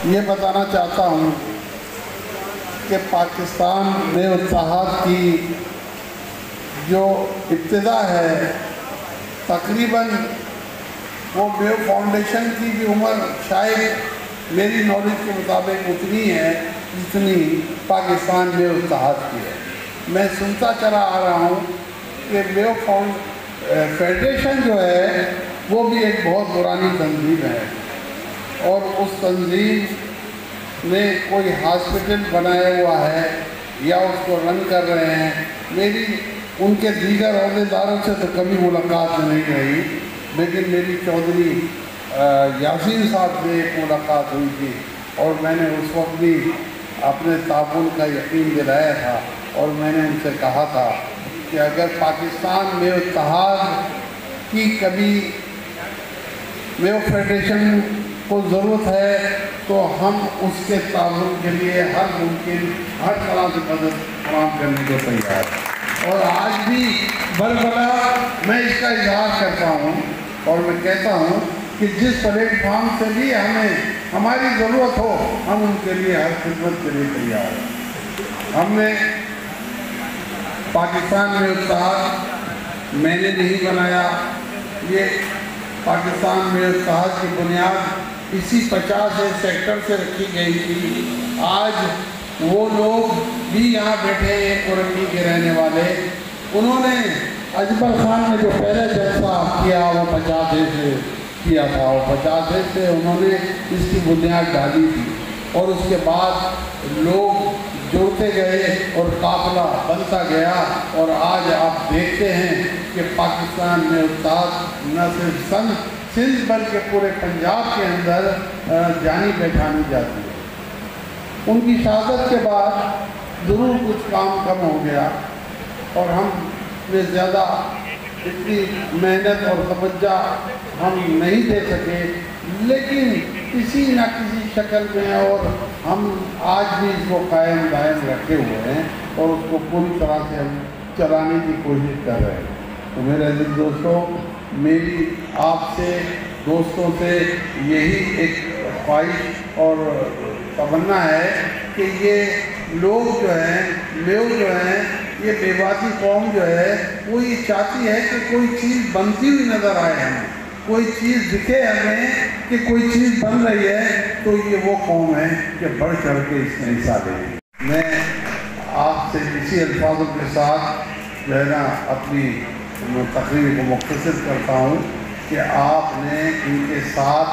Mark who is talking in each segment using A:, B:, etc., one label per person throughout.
A: ये बताना चाहता हूँ कि पाकिस्तान में इत्तेहाद की जो इब्तिदा है, तकरीबन वो मेयो फाउंडेशन की भी उम्र शायद मेरी नॉलेज के मुताबिक उतनी है जितनी पाकिस्तान में इत्तेहाद की है। मैं सुनता चला आ रहा हूँ कि मेयो फेडरेशन जो है वो भी एक बहुत पुरानी तंजीम है और उस तंजीम ने कोई हॉस्पिटल बनाया हुआ है या उसको रन कर रहे हैं। मेरी उनके दीगर अहदेदारों से तो कभी मुलाकात नहीं रही, लेकिन मेरी चौधरी यासीन साहब से एक मुलाकात हुई थी और मैंने उस वक्त भी अपने ताउन का यकीन दिलाया था और मैंने उनसे कहा था कि अगर पाकिस्तान में इत्तेहाद की कभी मेयो फेडरेशन को ज़रूरत है तो हम उसके ताउन के लिए हर मुमकिन हर तरह से मदद फराहम करने को तैयार हैं। और आज भी बलबला मैं इसका इजहार करता हूँ और मैं कहता हूँ कि जिस प्लेटफार्म से भी हमारी ज़रूरत हो हम उनके लिए हर खिदमत के लिए तैयार हैं। हमने पाकिस्तान में इत्तेहाद मैंने नहीं बनाया, ये पाकिस्तान में इत्तेहाद की बुनियाद इसी 50 सेक्टर से रखी गई थी। आज वो लोग भी यहाँ बैठे हैं कुरंगी के रहने वाले, उन्होंने अजबर खान ने जो पहले जलसा किया वो 50 से किया था और 50 से उन्होंने इसकी बुनियाद डाली थी और उसके बाद लोग जुड़ते गए और काफिला बनता गया और आज आप देखते हैं कि पाकिस्तान में इत्तेहाद न सिर्फ सिंध बल्कि पूरे पंजाब के अंदर जानी पहचानी जाती है। उनकी शहादत के बाद ज़रूर कुछ काम कम हो गया और हमने ज़्यादा इतनी मेहनत और तवज्जो हम नहीं दे सके, लेकिन किसी न किसी शक्ल में और हम आज भी इसको कायम दायम रखे हुए हैं और उसको पूरी तरह से हम चलाने की कोशिश कर रहे हैं। तो मेरे अजीज दोस्तों, मेरी आपसे दोस्तों से यही एक ख्वाहिश और तमन्ना है कि ये लोग जो हैं ये बेबासी कौम जो है वो ये चाहती है कि कोई चीज़ बनती हुई नज़र आए, हमें कोई चीज़ दिखे हमें कि कोई चीज़ बन रही है, तो ये वो कौम है कि बढ़ चढ़ के इसमें हिस्सा लें। मैं आपसे इसी अल्फाजों के साथ जो है ना अपनी तकरीर को मुख्तसर करता हूँ कि आपने इनके साथ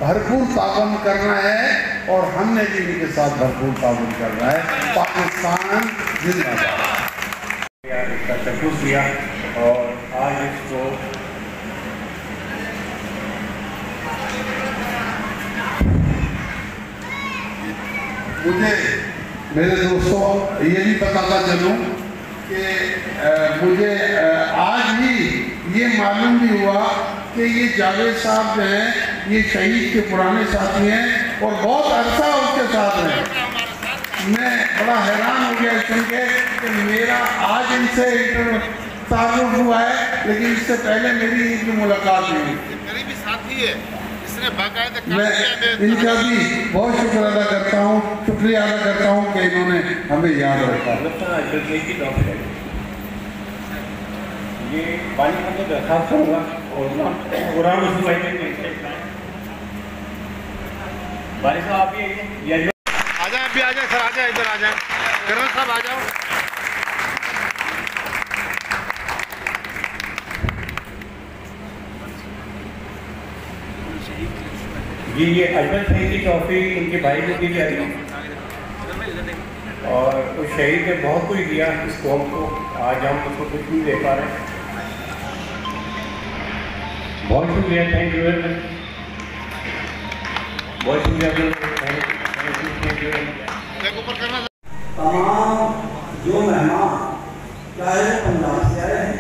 A: भरपूर ताउन करना है और हमने भी इनके साथ भरपूर ताउन करना है। पाकिस्तान जिंदाबाद।
B: इसका तशक्कुर किया और आज इसको
A: मुझे मेरे दोस्तों ये भी बताता चलूँ कि मुझे आज ही ये मालूम भी हुआ कि ये जावेद साहब जो हैं ये शहीद के पुराने साथी हैं और बहुत अरसा उसके साथ हैं। मैं बड़ा हैरान हो गया सुन के कि मेरा आज इनसे ताल्लुक़ हुआ है, लेकिन इससे पहले मेरी इनकी मुलाकात हुई।
C: करीबी साथी है, इसने बाकायदा
A: मैं इनका भी बहुत शुक्र अदा करता हूँ, शुक्रिया अदा करता हूँ कि इन्होंने हमें याद रखा।
B: ये बाली का तो दरखास्त करूँगा और कुरान उस भाई बाली साहब आप ये
C: आ जाए, अभी आ जाए सर, आ जाए, इधर आ जाए, कर्नल साहब आ जाओ।
B: ये अजमल शहीद की ट्रॉफी उनके भाई को दी जा रही है और उस शहीद ने बहुत कुछ दिया इस कौम को, आज हम उसको कुछ नहीं दे पा रहे। बहुत शुक्रिया, थैंक यू वेरी मच, बहुत शुक्रिया।
D: तमाम जो मेहमान चाहे पंजाब से आए हैं